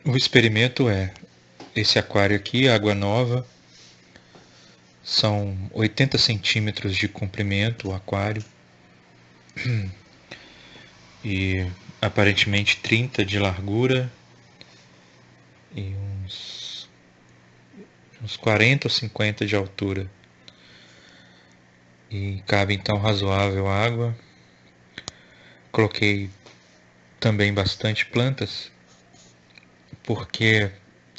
O experimento é esse aquário aqui, água nova, são 80 centímetros de comprimento o aquário e aparentemente 30 de largura e uns 40 ou 50 de altura. E cabe então razoável água. Coloquei também bastante plantas, porque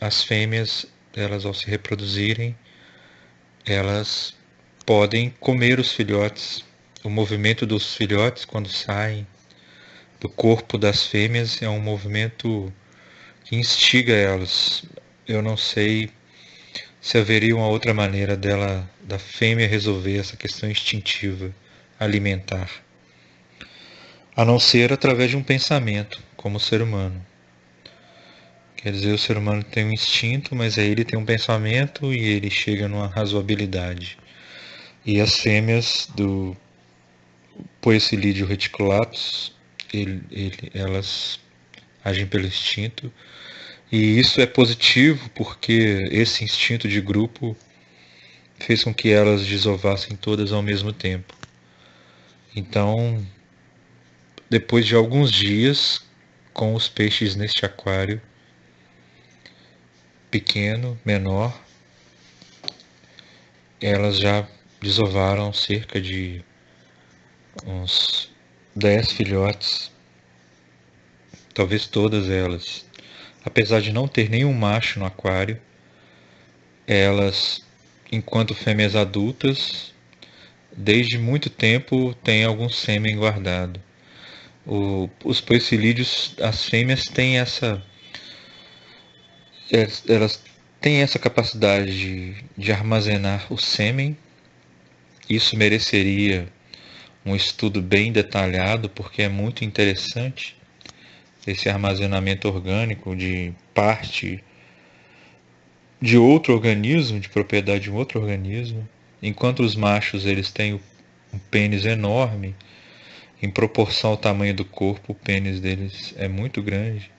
as fêmeas, elas ao se reproduzirem, elas podem comer os filhotes. O movimento dos filhotes quando saem do corpo das fêmeas é um movimento que instiga elas. Eu não sei se haveria uma outra maneira da fêmea resolver essa questão instintiva alimentar, a não ser através de um pensamento, como o ser humano. Quer dizer, o ser humano tem um instinto, mas aí ele tem um pensamento e ele chega numa razoabilidade. E as fêmeas do Poecilidio reticulatus, elas agem pelo instinto. E isso é positivo porque esse instinto de grupo fez com que elas desovassem todas ao mesmo tempo. Então, depois de alguns dias com os peixes neste aquário pequeno, menor, elas já desovaram cerca de uns 10 filhotes, talvez todas elas. Apesar de não ter nenhum macho no aquário, elas, enquanto fêmeas adultas, desde muito tempo têm algum sêmen guardado. Os poecilídeos, as fêmeas têm elas têm essa capacidade de armazenar o sêmen. Isso mereceria um estudo bem detalhado, porque é muito interessante esse armazenamento orgânico de parte de outro organismo, de propriedade de um outro organismo. Enquanto os machos eles têm um pênis enorme, em proporção ao tamanho do corpo, o pênis deles é muito grande.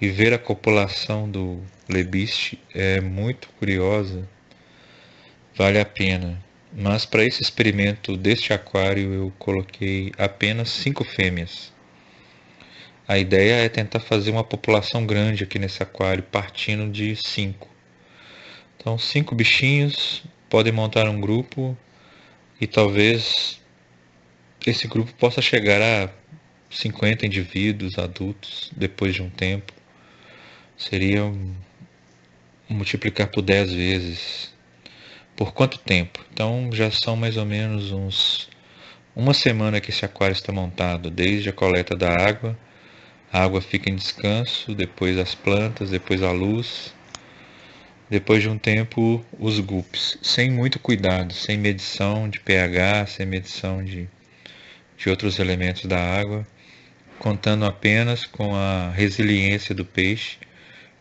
E ver a copulação do lebiste é muito curiosa, vale a pena. Mas para esse experimento deste aquário eu coloquei apenas 5 fêmeas. A ideia é tentar fazer uma população grande aqui nesse aquário, partindo de 5. Então 5 bichinhos podem montar um grupo e talvez esse grupo possa chegar a 50 indivíduos adultos depois de um tempo. Seria multiplicar por 10 vezes. Por quanto tempo? Então já são mais ou menos uma semana que esse aquário está montado, desde a coleta da água, a água fica em descanso, depois as plantas, depois a luz, depois de um tempo os guppies, sem muito cuidado, sem medição de pH, sem medição de outros elementos da água, contando apenas com a resiliência do peixe,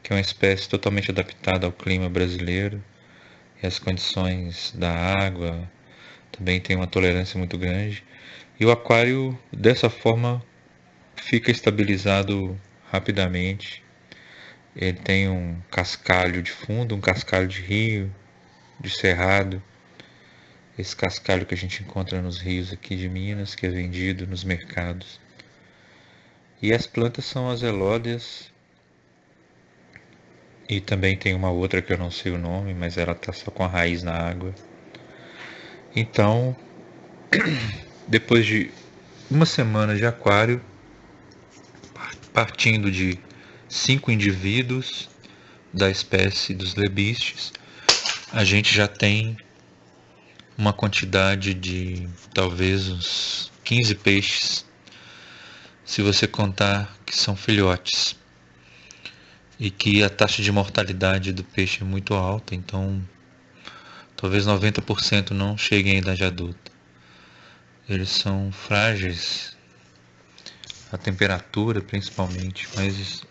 que é uma espécie totalmente adaptada ao clima brasileiro e às condições da água, também tem uma tolerância muito grande. E o aquário, dessa forma, fica estabilizado rapidamente. Ele tem um cascalho de fundo, um cascalho de rio, de cerrado. Esse cascalho que a gente encontra nos rios aqui de Minas, que é vendido nos mercados. E as plantas são as elódias. E também tem uma outra que eu não sei o nome, mas ela está só com a raiz na água. Então, depois de uma semana de aquário, partindo de 5 indivíduos da espécie dos lebistes, a gente já tem uma quantidade de talvez uns 15 peixes, se você contar que são filhotes, e que a taxa de mortalidade do peixe é muito alta, então talvez 90% não cheguem à idade adulta. Eles são frágeis, a temperatura principalmente, mas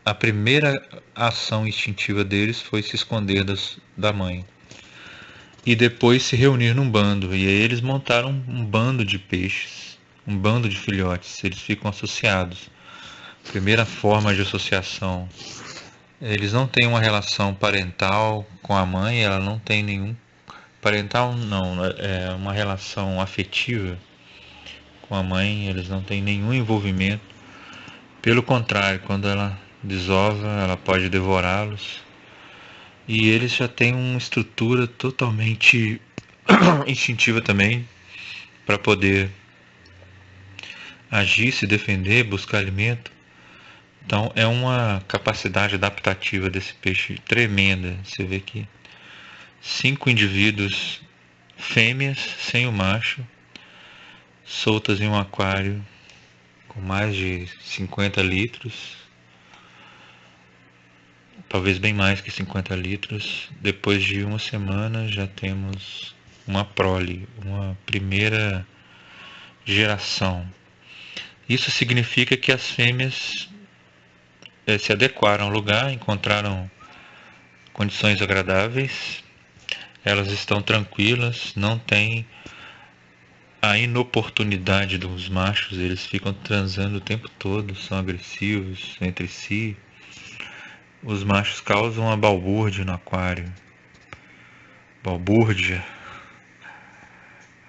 a primeira ação instintiva deles foi se esconder da mãe e depois se reunir num bando. E aí eles montaram um bando de peixes, um bando de filhotes, eles ficam associados. Primeira forma de associação Eles não têm uma relação parental com a mãe, ela não tem nenhum parental, não, é uma relação afetiva com a mãe, eles não têm nenhum envolvimento. Pelo contrário, quando ela desova, ela pode devorá-los. E eles já têm uma estrutura totalmente instintiva também para poder agir, se defender, buscar alimento. Então é uma capacidade adaptativa desse peixe tremenda. Você vê que 5 indivíduos fêmeas sem o macho, soltas em um aquário com mais de 50 litros, talvez bem mais que 50 litros. Depois de uma semana já temos uma prole, uma primeira geração. Isso significa que as fêmeas se adequaram ao lugar, encontraram condições agradáveis, elas estão tranquilas, não tem a inoportunidade dos machos, eles ficam transando o tempo todo, são agressivos entre si. Os machos causam uma balbúrdia no aquário. Balbúrdia,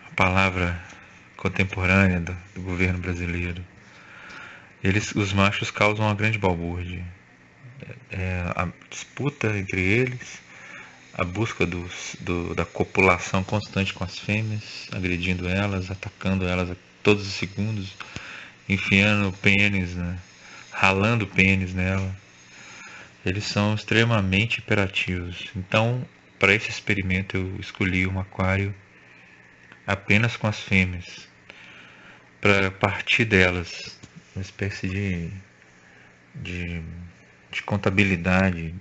a palavra contemporânea do governo brasileiro. Os machos causam uma grande balbúrdia. A disputa entre eles, a busca da copulação constante com as fêmeas, agredindo elas, atacando elas a todos os segundos, enfiando o pênis, né? Ralando o pênis nela. Eles são extremamente hiperativos. Então, para esse experimento, eu escolhi um aquário apenas com as fêmeas, para partir delas, uma espécie de contabilidade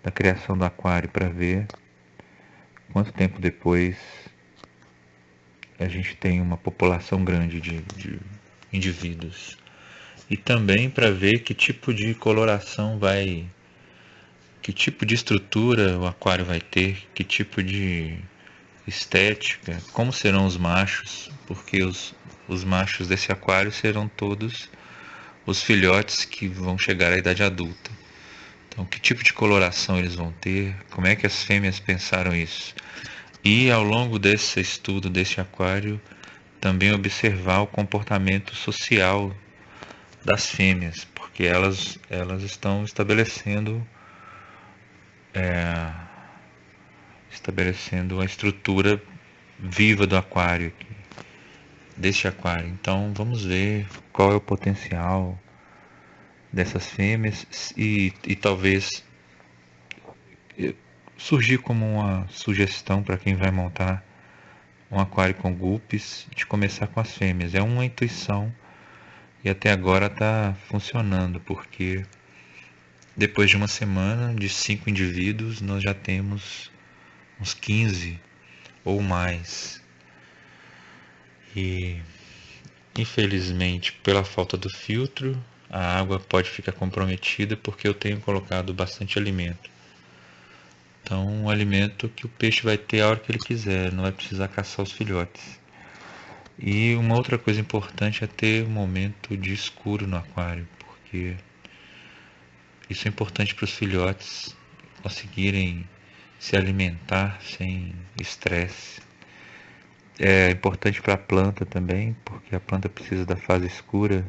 da criação do aquário, para ver quanto tempo depois a gente tem uma população grande de indivíduos. E também para ver que tipo de coloração que tipo de estrutura o aquário vai ter, que tipo de estética, como serão os machos, porque os machos desse aquário serão todos os filhotes que vão chegar à idade adulta. Então, que tipo de coloração eles vão ter, como é que as fêmeas pensaram isso. E ao longo desse estudo desse aquário, também observar o comportamento social das fêmeas, porque elas estão estabelecendo a estrutura viva do aquário, deste aquário. Então vamos ver qual é o potencial dessas fêmeas e talvez surgir como uma sugestão para quem vai montar um aquário com guppies, de começar com as fêmeas. É uma intuição e até agora está funcionando, porque depois de uma semana de 5 indivíduos, nós já temos uns 15 ou mais. E infelizmente, pela falta do filtro, a água pode ficar comprometida porque eu tenho colocado bastante alimento. Então, um alimento que o peixe vai ter a hora que ele quiser, não vai precisar caçar os filhotes. E uma outra coisa importante é ter um momento de escuro no aquário, porque isso é importante para os filhotes conseguirem se alimentar sem estresse. É importante para a planta também, porque a planta precisa da fase escura.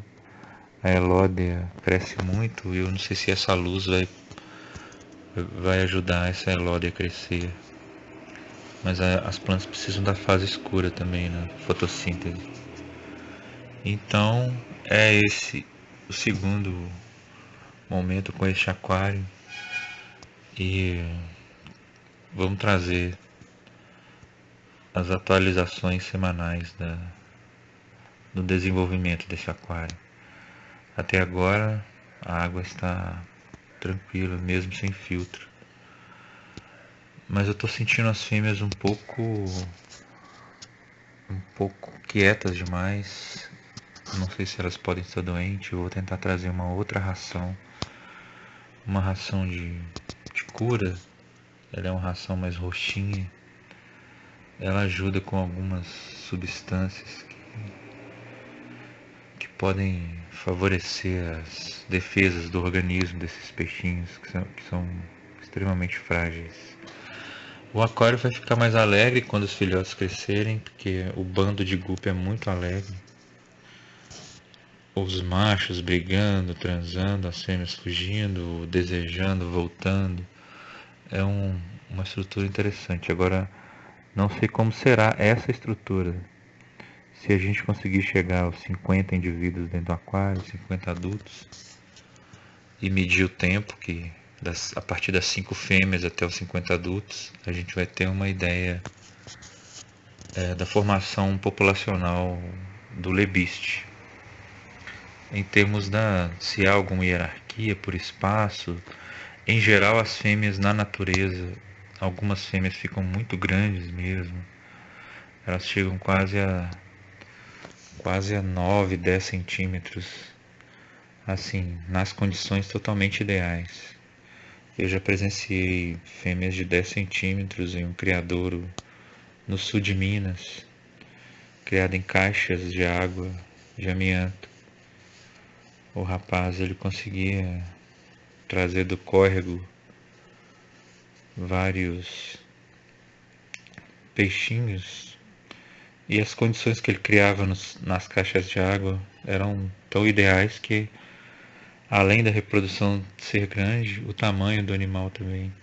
A elódia cresce muito e eu não sei se essa luz vai ajudar essa elódia a crescer. Mas as plantas precisam da fase escura também na fotossíntese. Então é esse o segundo momento com este aquário. E vamos trazer as atualizações semanais do desenvolvimento desse aquário. Até agora a água está tranquila, mesmo sem filtro. Mas eu estou sentindo as fêmeas um pouco quietas demais. Não sei se elas podem estar doentes. Eu vou tentar trazer uma outra ração, uma ração de cura. Ela é uma ração mais roxinha. Ela ajuda com algumas substâncias que podem favorecer as defesas do organismo desses peixinhos que são extremamente frágeis. O aquário vai ficar mais alegre quando os filhotes crescerem, porque o bando de guppy é muito alegre. Os machos brigando, transando, as fêmeas fugindo, desejando, voltando. É uma estrutura interessante. Agora, não sei como será essa estrutura. Se a gente conseguir chegar aos 50 indivíduos dentro do aquário, 50 adultos, e medir o tempo que a partir das 5 fêmeas até os 50 adultos, a gente vai ter uma ideia da formação populacional do lebiste. Em termos se há alguma hierarquia por espaço, em geral as fêmeas na natureza, algumas fêmeas ficam muito grandes mesmo, elas chegam quase a 9, 10 centímetros, assim, nas condições totalmente ideais. Eu já presenciei fêmeas de 10 centímetros em um criadouro no sul de Minas, criado em caixas de água de amianto. O rapaz, ele conseguia trazer do córrego vários peixinhos, e as condições que ele criava nas caixas de água eram tão ideais que, além da reprodução ser grande, o tamanho do animal também.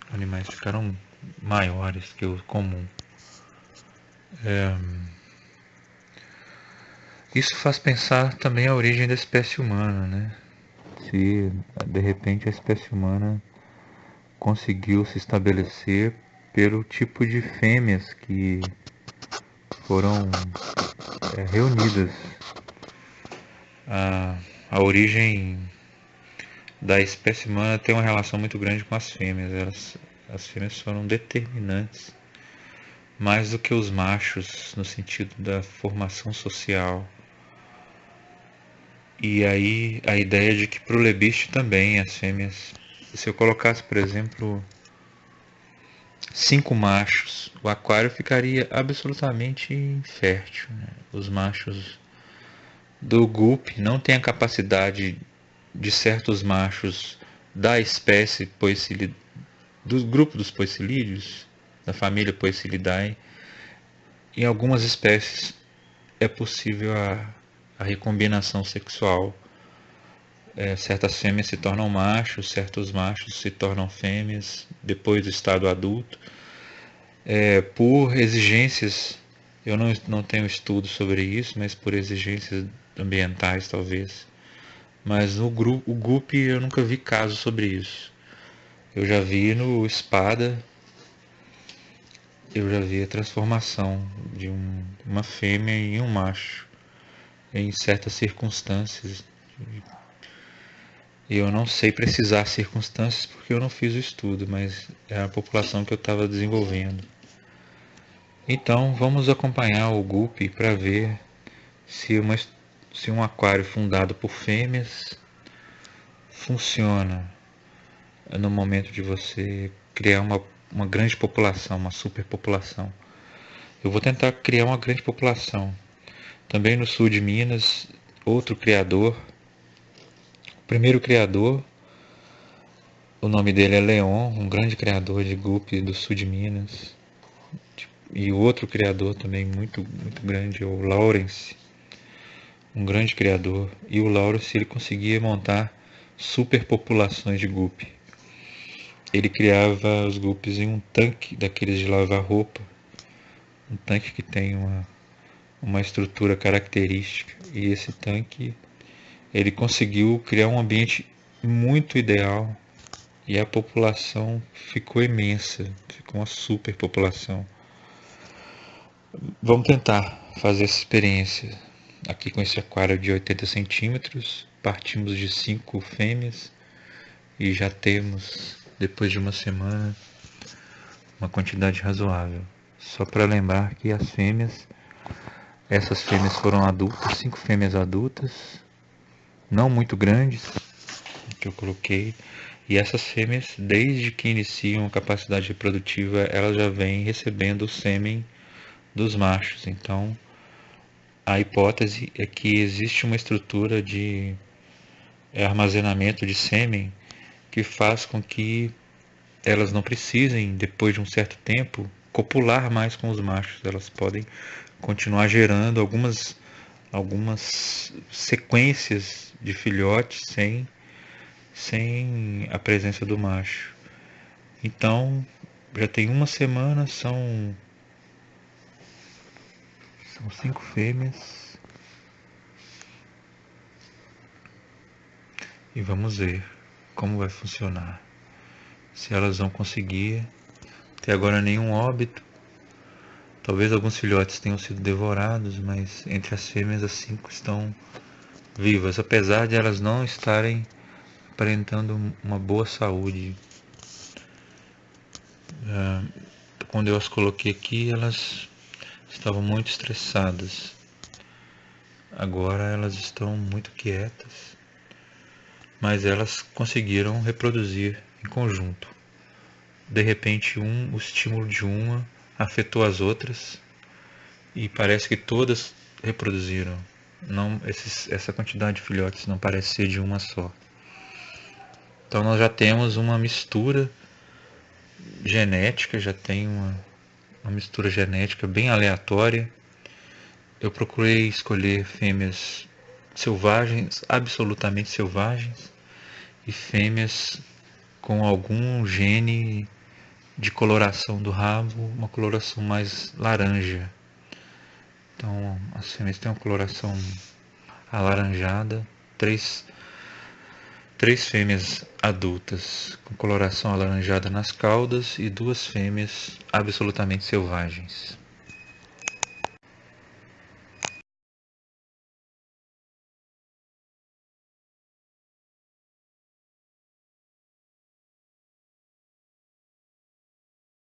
Os animais ficaram maiores que o comum. Isso faz pensar também a origem da espécie humana, né? Se de repente a espécie humana conseguiu se estabelecer pelo tipo de fêmeas que foram reunidas. A origem da espécie humana tem uma relação muito grande com as fêmeas. As fêmeas foram determinantes, mais do que os machos, no sentido da formação social. E aí a ideia de que para o lebiste também as fêmeas, se eu colocasse, por exemplo, 5 machos, o aquário ficaria absolutamente infértil, né? Os machos do guppy não têm a capacidade de certos machos da espécie Poecilidae, do grupo dos poecilídeos, da família Poecilidae. Em algumas espécies é possível a recombinação sexual. Certas fêmeas se tornam machos, certos machos se tornam fêmeas depois do estado adulto. Por exigências, eu não tenho estudo sobre isso, mas por exigências ambientais talvez. Mas o guppy eu nunca vi caso sobre isso. Eu já vi no espada, eu já vi a transformação de uma fêmea em um macho em certas circunstâncias. Eu não sei precisar circunstâncias porque eu não fiz o estudo, mas é a população que eu estava desenvolvendo. Então vamos acompanhar o guppy para ver se um aquário fundado por fêmeas funciona no momento de você criar uma grande população, uma superpopulação. Eu vou tentar criar uma grande população. Também no sul de Minas, outro criador, o primeiro criador, o nome dele é Leon, um grande criador de guppy do sul de Minas. E o outro criador também muito, muito grande é o Lawrence, um grande criador. E o Lawrence, ele conseguia montar superpopulações de guppy. Ele criava os guppies em um tanque daqueles de lavar roupa, um tanque que tem uma estrutura característica, e esse tanque ele conseguiu criar um ambiente muito ideal e a população ficou imensa, ficou uma superpopulação. Vamos tentar fazer essa experiência aqui com esse aquário de 80 centímetros. Partimos de 5 fêmeas e já temos, depois de uma semana, uma quantidade razoável. Só para lembrar que essas fêmeas foram adultas, 5 fêmeas adultas, não muito grandes, que eu coloquei. E essas fêmeas, desde que iniciam a capacidade reprodutiva, elas já vêm recebendo o sêmen dos machos. Então, A hipótese é que existe uma estrutura de armazenamento de sêmen que faz com que elas não precisem, depois de um certo tempo, copular mais com os machos. Elas podem continuar gerando algumas sequências de filhotes sem a presença do macho. Então, já tem uma semana, são 5 fêmeas. E vamos ver como vai funcionar. Se elas vão conseguir. Até agora nenhum óbito. Talvez alguns filhotes tenham sido devorados, mas entre as fêmeas as 5 estão vivas, apesar de elas não estarem aparentando uma boa saúde. Quando eu as coloquei aqui, elas estavam muito estressadas. Agora elas estão muito quietas, mas elas conseguiram reproduzir em conjunto. De repente, o estímulo de uma afetou as outras e parece que todas reproduziram. Não, essa quantidade de filhotes não parece ser de uma só. Então nós já temos uma mistura genética, já tem uma mistura genética bem aleatória. Eu procurei escolher fêmeas selvagens, absolutamente selvagens, e fêmeas com algum gene de coloração do rabo, uma coloração mais laranja. Então as fêmeas têm uma coloração alaranjada, três fêmeas adultas com coloração alaranjada nas caudas e 2 fêmeas absolutamente selvagens.